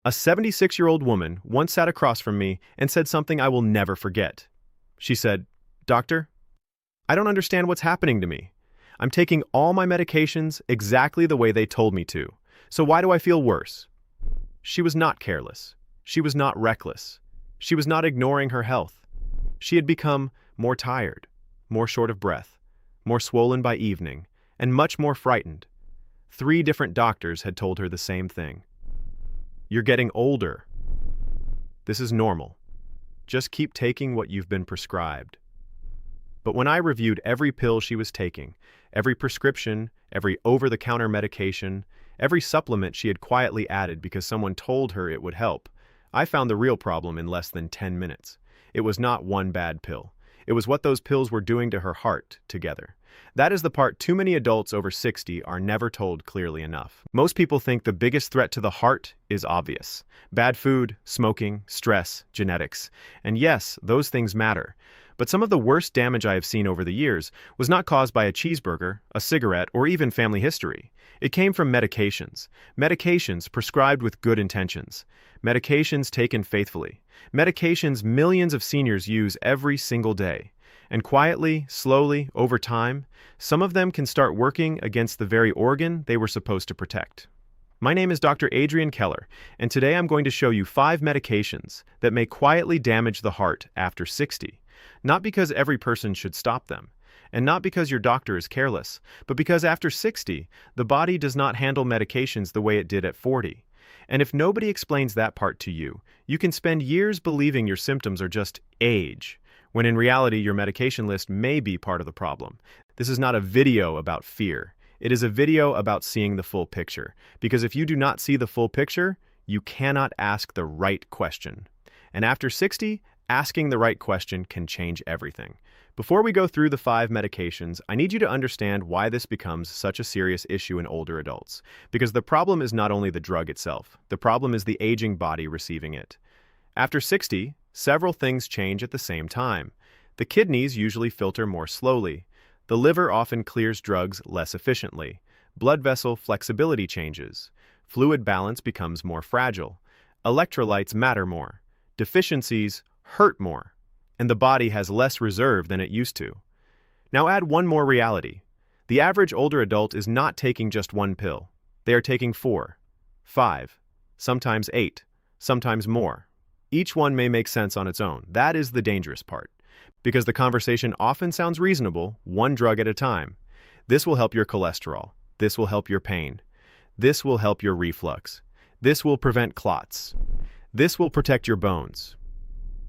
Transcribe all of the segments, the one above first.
A 76-year-old woman once sat across from me and said something I will never forget. She said, "Doctor, I don't understand what's happening to me. I'm taking all my medications exactly the way they told me to. So why do I feel worse?" She was not careless. She was not reckless. She was not ignoring her health. She had become more tired, more short of breath, more swollen by evening, and much more frightened. 3 different doctors had told her the same thing. "You're getting older. This is normal. Just keep taking what you've been prescribed." But when I reviewed every pill she was taking, every prescription, every over-the-counter medication, every supplement she had quietly added because someone told her it would help, I found the real problem in less than 10 minutes. It was not one bad pill. It was what those pills were doing to her heart together. That is the part too many adults over 60 are never told clearly enough. Most people think the biggest threat to the heart is obvious. Bad food, smoking, stress, genetics. And yes, those things matter. But some of the worst damage I have seen over the years was not caused by a cheeseburger, a cigarette, or even family history. It came from medications. Medications prescribed with good intentions. Medications taken faithfully. Medications millions of seniors use every single day. And quietly, slowly, over time, some of them can start working against the very organ they were supposed to protect. My name is Dr. Adrian Keller, and today I'm going to show you 5 medications that may quietly damage the heart after 60. Not because every person should stop them, and not because your doctor is careless, but because after 60, the body does not handle medications the way it did at 40. And if nobody explains that part to you, you can spend years believing your symptoms are just age, when in reality your medication list may be part of the problem. This is not a video about fear. It is a video about seeing the full picture, because if you do not see the full picture, you cannot ask the right question. And after 60, asking the right question can change everything. Before we go through the 5 medications, I need you to understand why this becomes such a serious issue in older adults. Because the problem is not only the drug itself, the problem is the aging body receiving it. After 60, several things change at the same time. The kidneys usually filter more slowly. The liver often clears drugs less efficiently. Blood vessel flexibility changes. Fluid balance becomes more fragile. Electrolytes matter more. Deficiencies hurt more. And the body has less reserve than it used to. Now add one more reality. The average older adult is not taking just one pill. They are taking 4, 5, sometimes 8, sometimes more. Each one may make sense on its own. That is the dangerous part. Because the conversation often sounds reasonable, one drug at a time. This will help your cholesterol. This will help your pain. This will help your reflux. This will prevent clots. This will protect your bones.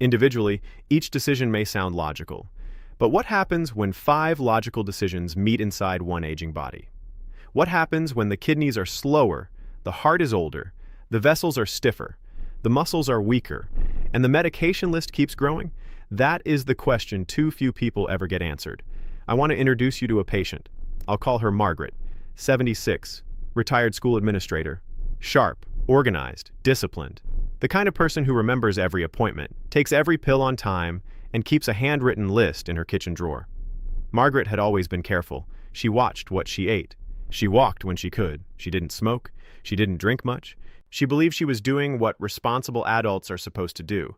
Individually, each decision may sound logical. But what happens when 5 logical decisions meet inside one aging body? What happens when the kidneys are slower, the heart is older, the vessels are stiffer, the muscles are weaker, and the medication list keeps growing? That is the question too few people ever get answered. I want to introduce you to a patient. I'll call her Margaret, 76, retired school administrator, sharp, organized, disciplined. The kind of person who remembers every appointment, takes every pill on time, and keeps a handwritten list in her kitchen drawer. Margaret had always been careful. She watched what she ate. She walked when she could. She didn't smoke. She didn't drink much. She believed she was doing what responsible adults are supposed to do.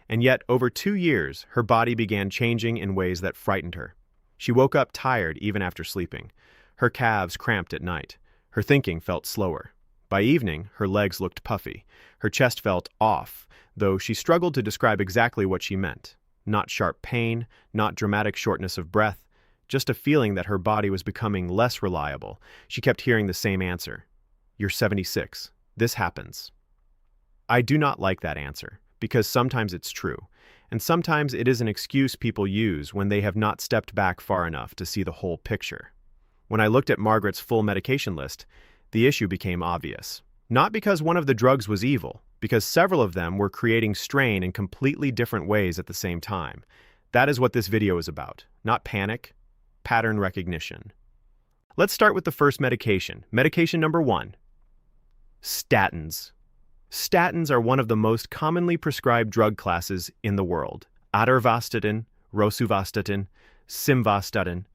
And yet, over 2 years, her body began changing in ways that frightened her. She woke up tired even after sleeping. Her calves cramped at night. Her thinking felt slower. By evening, her legs looked puffy. Her chest felt off, though she struggled to describe exactly what she meant. Not sharp pain, not dramatic shortness of breath, just a feeling that her body was becoming less reliable. She kept hearing the same answer. "You're 76. This happens." I do not like that answer, because sometimes it's true, and sometimes it is an excuse people use when they have not stepped back far enough to see the whole picture. When I looked at Margaret's full medication list, the issue became obvious. Not because one of the drugs was evil, because several of them were creating strain in completely different ways at the same time. That is what this video is about. Not panic, pattern recognition. Let's start with the first medication. Medication number 1. Statins. Statins are one of the most commonly prescribed drug classes in the world. Atorvastatin, rosuvastatin, simvastatin.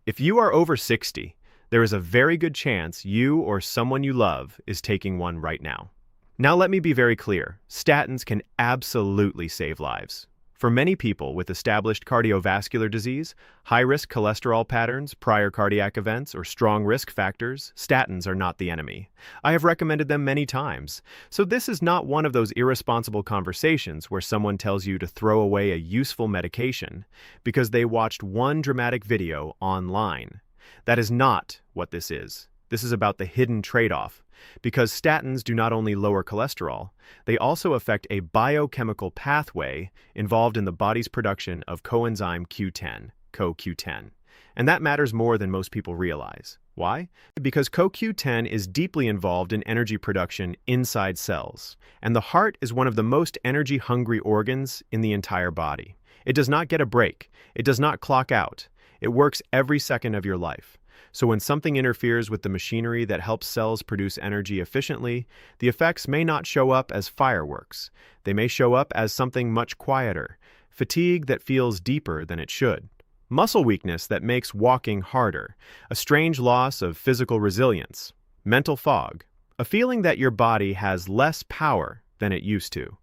If you are over 60, there is a very good chance you or someone you love is taking one right now. Now let me be very clear. Statins can absolutely save lives. For many people with established cardiovascular disease, high-risk cholesterol patterns, prior cardiac events, or strong risk factors, statins are not the enemy. I have recommended them many times. So this is not one of those irresponsible conversations where someone tells you to throw away a useful medication because they watched one dramatic video online. That is not what this is. This is about the hidden trade-off. Because statins do not only lower cholesterol, they also affect a biochemical pathway involved in the body's production of coenzyme Q10, CoQ10. And that matters more than most people realize. Why? Because CoQ10 is deeply involved in energy production inside cells, and the heart is one of the most energy-hungry organs in the entire body. It does not get a break. It does not clock out. It works every second of your life. So when something interferes with the machinery that helps cells produce energy efficiently, the effects may not show up as fireworks. They may show up as something much quieter, fatigue that feels deeper than it should, muscle weakness that makes walking harder, a strange loss of physical resilience, mental fog, a feeling that your body has less power than it used to.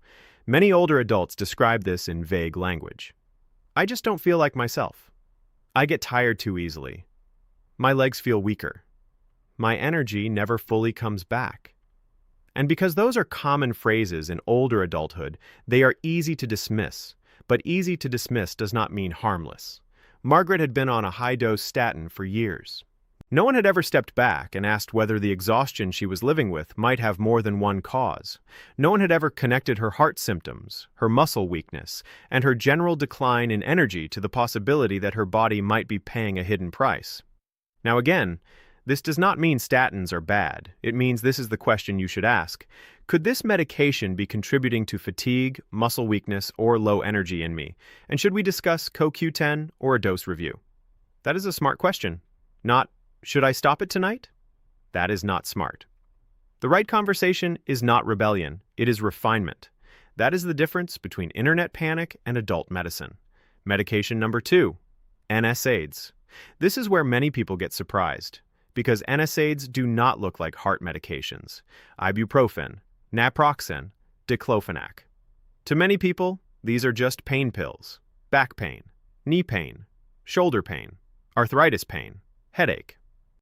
Many older adults describe this in vague language. I just don't feel like myself. I get tired too easily. My legs feel weaker. My energy never fully comes back. And because those are common phrases in older adulthood, they are easy to dismiss. But easy to dismiss does not mean harmless. Margaret had been on a high-dose statin for years. No one had ever stepped back and asked whether the exhaustion she was living with might have more than one cause. No one had ever connected her heart symptoms, her muscle weakness, and her general decline in energy to the possibility that her body might be paying a hidden price. Now again, this does not mean statins are bad. It means this is the question you should ask. Could this medication be contributing to fatigue, muscle weakness, or low energy in me? And should we discuss CoQ10 or a dose review? That is a smart question. Not, should I stop it tonight? That is not smart. The right conversation is not rebellion. It is refinement. That is the difference between internet panic and adult medicine. Medication number 2, NSAIDs. This is where many people get surprised, because NSAIDs do not look like heart medications. Ibuprofen, naproxen, diclofenac. To many people, these are just pain pills. Back pain, knee pain, shoulder pain, arthritis pain, headache.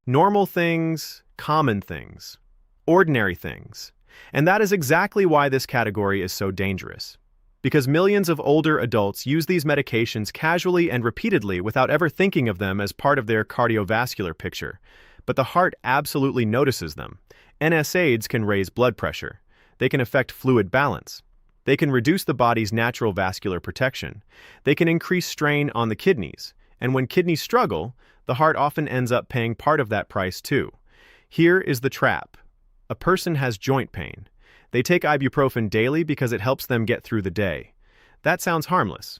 Normal things, common things, ordinary things. And that is exactly why this category is so dangerous. Because millions of older adults use these medications casually and repeatedly without ever thinking of them as part of their cardiovascular picture. But the heart absolutely notices them. NSAIDs can raise blood pressure. They can affect fluid balance. They can reduce the body's natural vascular protection. They can increase strain on the kidneys. And when kidneys struggle, the heart often ends up paying part of that price too. Here is the trap. A person has joint pain. They take ibuprofen daily because it helps them get through the day. That sounds harmless.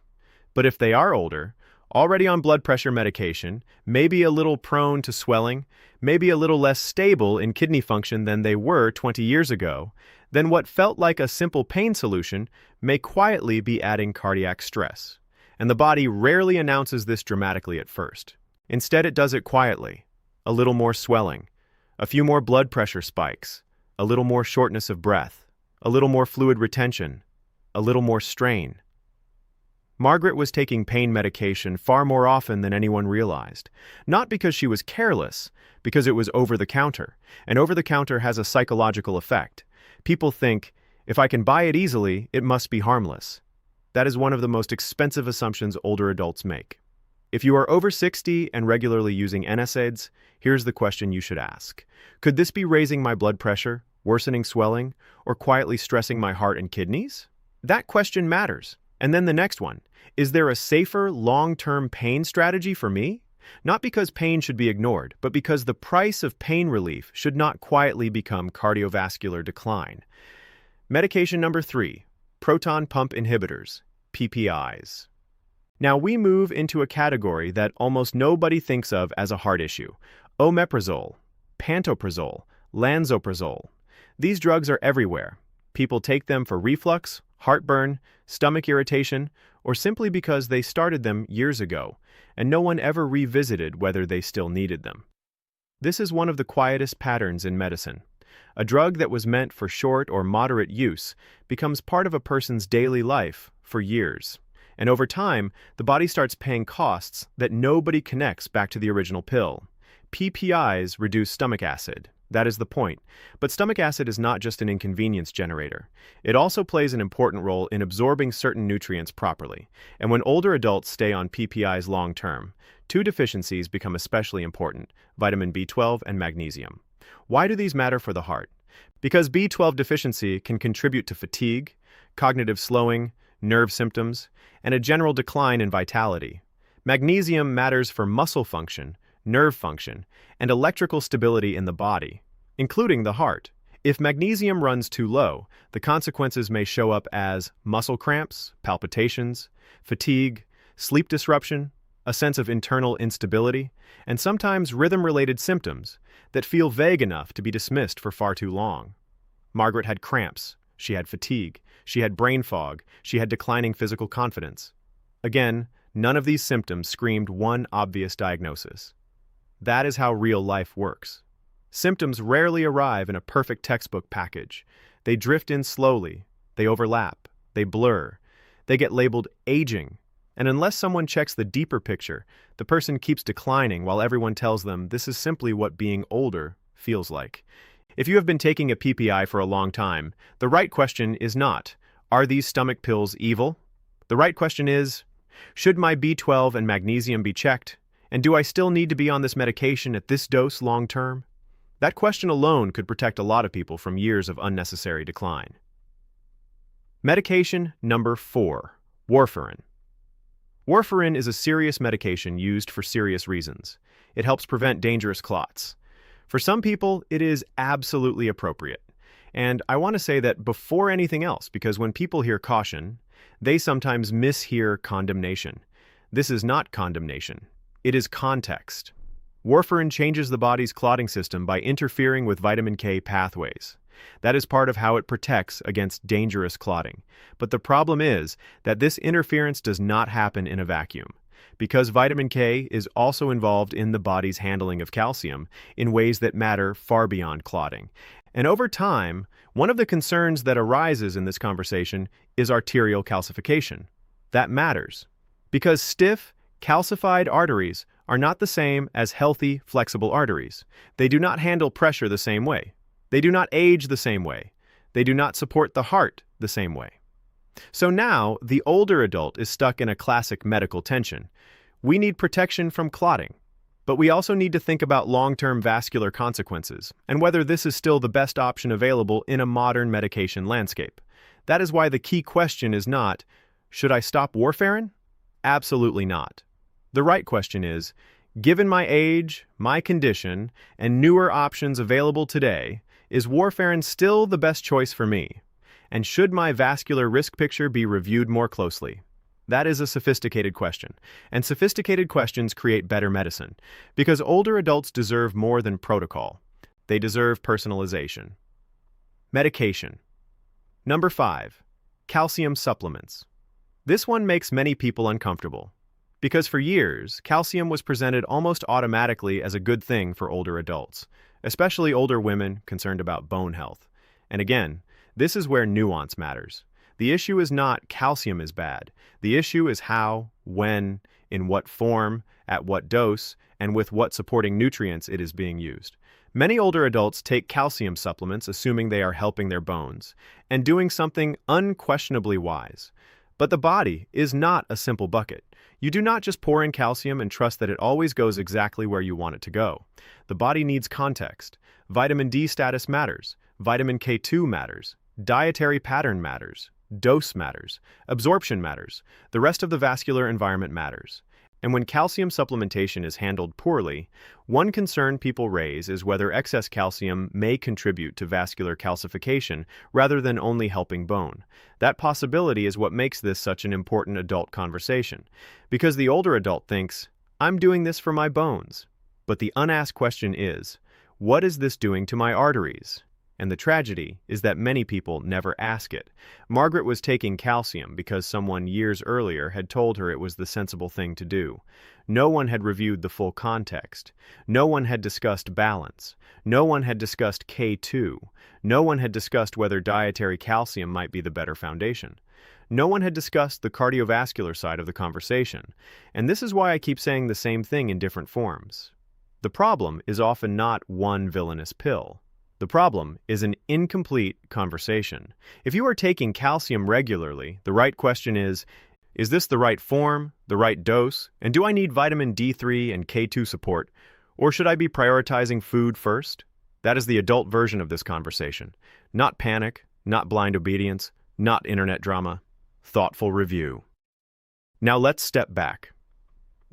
But if they are older, already on blood pressure medication, maybe a little prone to swelling, maybe a little less stable in kidney function than they were 20 years ago, then what felt like a simple pain solution may quietly be adding cardiac stress. And the body rarely announces this dramatically at first. Instead, it does it quietly. A little more swelling, a few more blood pressure spikes, a little more shortness of breath, a little more fluid retention, a little more strain. Margaret was taking pain medication far more often than anyone realized. Not because she was careless, because it was over-the-counter. And over-the-counter has a psychological effect. People think, if I can buy it easily, it must be harmless. That is one of the most expensive assumptions older adults make. If you are over 60 and regularly using NSAIDs, here's the question you should ask. Could this be raising my blood pressure, worsening swelling, or quietly stressing my heart and kidneys? That question matters. And then the next one, is there a safer, long-term pain strategy for me? Not because pain should be ignored, but because the price of pain relief should not quietly become cardiovascular decline. Medication number 3, proton pump inhibitors, PPIs. Now we move into a category that almost nobody thinks of as a heart issue. Omeprazole, pantoprazole, lansoprazole. These drugs are everywhere. People take them for reflux, heartburn, stomach irritation, or simply because they started them years ago, and no one ever revisited whether they still needed them. This is one of the quietest patterns in medicine. A drug that was meant for short or moderate use becomes part of a person's daily life for years. And over time, the body starts paying costs that nobody connects back to the original pill. PPIs reduce stomach acid. That is the point. But stomach acid is not just an inconvenience generator. It also plays an important role in absorbing certain nutrients properly. And when older adults stay on PPIs long term, two deficiencies become especially important: vitamin B12 and magnesium. Why do these matter for the heart? Because B12 deficiency can contribute to fatigue, cognitive slowing, nerve symptoms, and a general decline in vitality. Magnesium matters for muscle function, nerve function, and electrical stability in the body, including the heart. If magnesium runs too low, the consequences may show up as muscle cramps, palpitations, fatigue, sleep disruption, a sense of internal instability, and sometimes rhythm-related symptoms that feel vague enough to be dismissed for far too long. Margaret had cramps, she had fatigue, she had brain fog, she had declining physical confidence. Again, none of these symptoms screamed one obvious diagnosis. That is how real life works. Symptoms rarely arrive in a perfect textbook package. They drift in slowly, they overlap, they blur, they get labeled aging, and unless someone checks the deeper picture, the person keeps declining while everyone tells them this is simply what being older feels like. If you have been taking a PPI for a long time, the right question is not, are these stomach pills evil? The right question is, should my B12 and magnesium be checked? And do I still need to be on this medication at this dose long term? That question alone could protect a lot of people from years of unnecessary decline. Medication number 4, warfarin. Warfarin is a serious medication used for serious reasons. It helps prevent dangerous clots. For some people, it is absolutely appropriate. And I want to say that before anything else, because when people hear caution, they sometimes mishear condemnation. This is not condemnation. It is context. Warfarin changes the body's clotting system by interfering with vitamin K pathways. That is part of how it protects against dangerous clotting. But the problem is that this interference does not happen in a vacuum, because vitamin K is also involved in the body's handling of calcium in ways that matter far beyond clotting. And over time, one of the concerns that arises in this conversation is arterial calcification. That matters, because stiff, calcified arteries are not the same as healthy, flexible arteries. They do not handle pressure the same way. They do not age the same way. They do not support the heart the same way. So now, the older adult is stuck in a classic medical tension. We need protection from clotting, but we also need to think about long-term vascular consequences and whether this is still the best option available in a modern medication landscape. That is why the key question is not, should I stop warfarin? Absolutely not. The right question is, given my age, my condition, and newer options available today, is warfarin still the best choice for me? And should my vascular risk picture be reviewed more closely? That is a sophisticated question, and sophisticated questions create better medicine, because older adults deserve more than protocol. They deserve personalization. Medication. Number 5, calcium supplements. This one makes many people uncomfortable, because for years, calcium was presented almost automatically as a good thing for older adults, especially older women concerned about bone health. And again, this is where nuance matters. The issue is not calcium is bad. The issue is how, when, in what form, at what dose, and with what supporting nutrients it is being used. Many older adults take calcium supplements assuming they are helping their bones and doing something unquestionably wise. But the body is not a simple bucket. You do not just pour in calcium and trust that it always goes exactly where you want it to go. The body needs context. Vitamin D status matters. Vitamin K2 matters. Dietary pattern matters. Dose matters. Absorption matters. The rest of the vascular environment matters. And when calcium supplementation is handled poorly, one concern people raise is whether excess calcium may contribute to vascular calcification rather than only helping bone. That possibility is what makes this such an important adult conversation, because the older adult thinks, I'm doing this for my bones. But the unasked question is, what is this doing to my arteries? And the tragedy is that many people never ask it. Margaret was taking calcium because someone years earlier had told her it was the sensible thing to do. No one had reviewed the full context. No one had discussed balance. No one had discussed K2. No one had discussed whether dietary calcium might be the better foundation. No one had discussed the cardiovascular side of the conversation. And this is why I keep saying the same thing in different forms. The problem is often not one villainous pill. The problem is an incomplete conversation. If you are taking calcium regularly, the right question is this the right form, the right dose, and do I need vitamin D3 and K2 support, or should I be prioritizing food first? That is the adult version of this conversation. Not panic, not blind obedience, not internet drama. Thoughtful review. Now let's step back.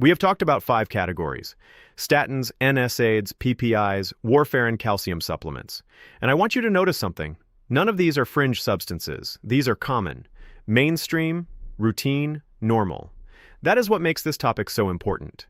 We have talked about 5 categories: statins, NSAIDs, PPIs, warfarin, and calcium supplements. And I want you to notice something. None of these are fringe substances. These are common, mainstream, routine, normal. That is what makes this topic so important.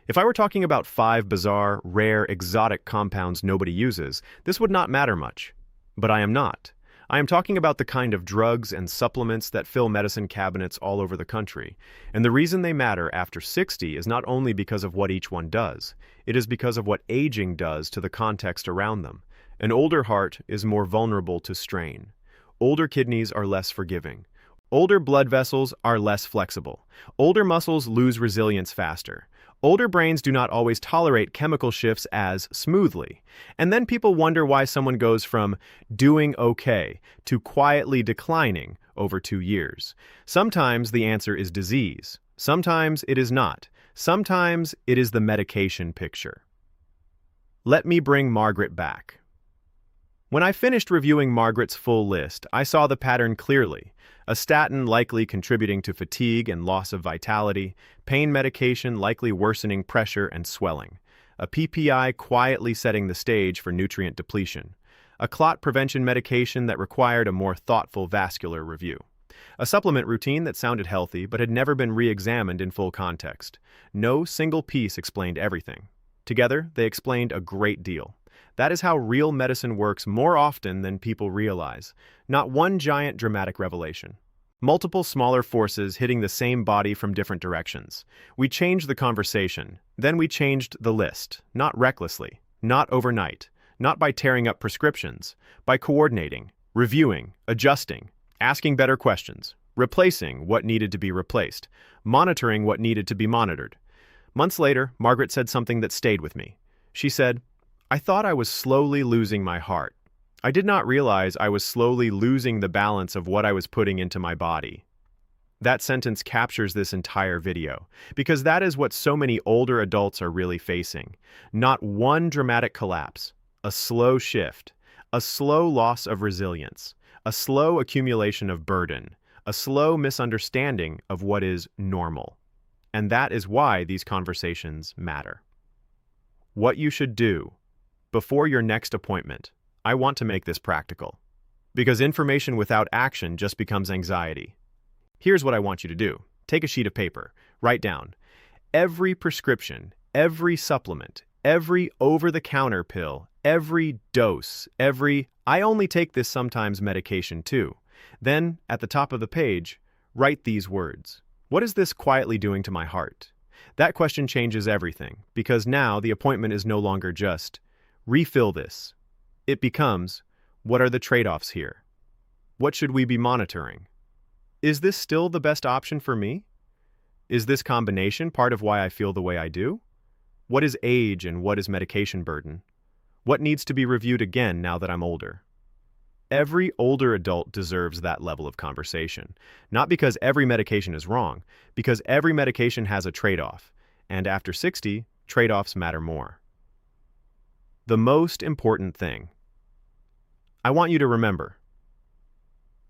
If I were talking about 5 bizarre, rare, exotic compounds nobody uses, this would not matter much. But I am not. I am talking about the kind of drugs and supplements that fill medicine cabinets all over the country. And the reason they matter after 60 is not only because of what each one does, it is because of what aging does to the context around them. An older heart is more vulnerable to strain. Older kidneys are less forgiving. Older blood vessels are less flexible. Older muscles lose resilience faster. Older brains do not always tolerate chemical shifts as smoothly. And then people wonder why someone goes from doing okay to quietly declining over 2 years. Sometimes the answer is disease. Sometimes it is not. Sometimes it is the medication picture. Let me bring Margaret back. When I finished reviewing Margaret's full list, I saw the pattern clearly. A statin likely contributing to fatigue and loss of vitality, pain medication likely worsening pressure and swelling, a PPI quietly setting the stage for nutrient depletion, a clot prevention medication that required a more thoughtful vascular review, a supplement routine that sounded healthy but had never been re-examined in full context. No single piece explained everything. Together, they explained a great deal. That is how real medicine works more often than people realize. Not one giant dramatic revelation. Multiple smaller forces hitting the same body from different directions. We changed the conversation. Then we changed the list. Not recklessly. Not overnight. Not by tearing up prescriptions. By coordinating, reviewing, adjusting, asking better questions, replacing what needed to be replaced, monitoring what needed to be monitored. Months later, Margaret said something that stayed with me. She said, "I thought I was slowly losing my heart. I did not realize I was slowly losing the balance of what I was putting into my body." That sentence captures this entire video, because that is what so many older adults are really facing. Not one dramatic collapse, a slow shift, a slow loss of resilience, a slow accumulation of burden, a slow misunderstanding of what is normal. And that is why these conversations matter. What you should do before your next appointment. I want to make this practical, because information without action just becomes anxiety. Here's what I want you to do. Take a sheet of paper, write down every prescription, every supplement, every over-the-counter pill, every dose, every "I only take this sometimes" medication too. Then, at the top of the page, write these words. What is this quietly doing to my heart? That question changes everything, because now the appointment is no longer just refill this. It becomes, what are the trade-offs here? What should we be monitoring? Is this still the best option for me? Is this combination part of why I feel the way I do? What is age and what is medication burden? What needs to be reviewed again now that I'm older? Every older adult deserves that level of conversation. Not because every medication is wrong, because every medication has a trade-off. And after 60, trade-offs matter more. The most important thing. I want you to remember.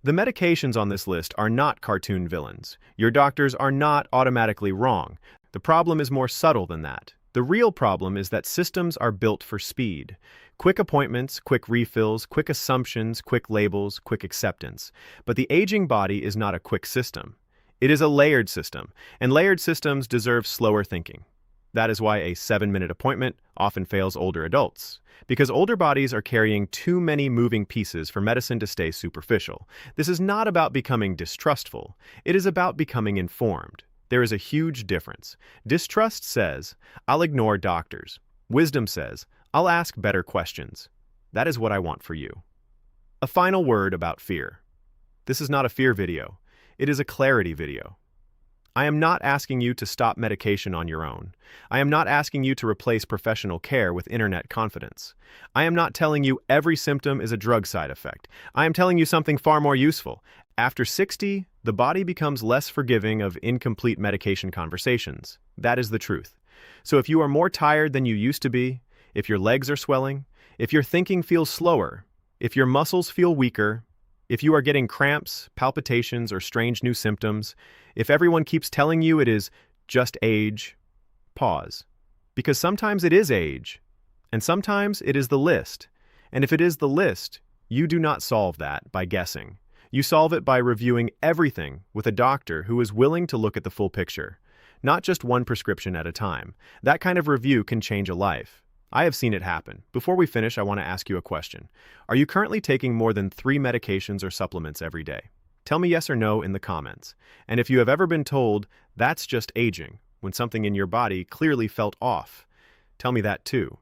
The medications on this list are not cartoon villains. Your doctors are not automatically wrong. The problem is more subtle than that. The real problem is that systems are built for speed. Quick appointments, quick refills, quick assumptions, quick labels, quick acceptance. But the aging body is not a quick system. It is a layered system, and layered systems deserve slower thinking. That is why a 7-minute appointment often fails older adults, because older bodies are carrying too many moving pieces for medicine to stay superficial. This is not about becoming distrustful. It is about becoming informed. There is a huge difference. Distrust says, "I'll ignore doctors." Wisdom says, "I'll ask better questions." That is what I want for you. A final word about fear. This is not a fear video. It is a clarity video. I am not asking you to stop medication on your own. I am not asking you to replace professional care with internet confidence. I am not telling you every symptom is a drug side effect. I am telling you something far more useful. After 60, the body becomes less forgiving of incomplete medication conversations. That is the truth. So if you are more tired than you used to be, if your legs are swelling, if your thinking feels slower, if your muscles feel weaker, if you are getting cramps, palpitations, or strange new symptoms, if everyone keeps telling you it is just age, pause. Because sometimes it is age, and sometimes it is the list. And if it is the list, you do not solve that by guessing. You solve it by reviewing everything with a doctor who is willing to look at the full picture, not just one prescription at a time. That kind of review can change a life. I have seen it happen. Before we finish, I want to ask you a question. Are you currently taking more than 3 medications or supplements every day? Tell me yes or no in the comments. And if you have ever been told, that's just aging, when something in your body clearly felt off, tell me that too.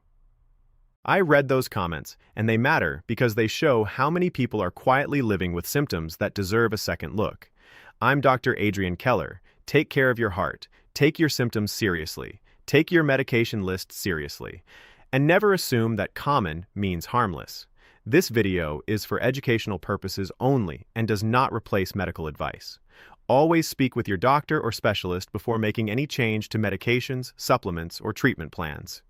I read those comments, and they matter because they show how many people are quietly living with symptoms that deserve a second look. I'm Dr. Adrian Keller. Take care of your heart. Take your symptoms seriously. Take your medication list seriously. And never assume that common means harmless. This video is for educational purposes only and does not replace medical advice. Always speak with your doctor or specialist before making any change to medications, supplements, or treatment plans.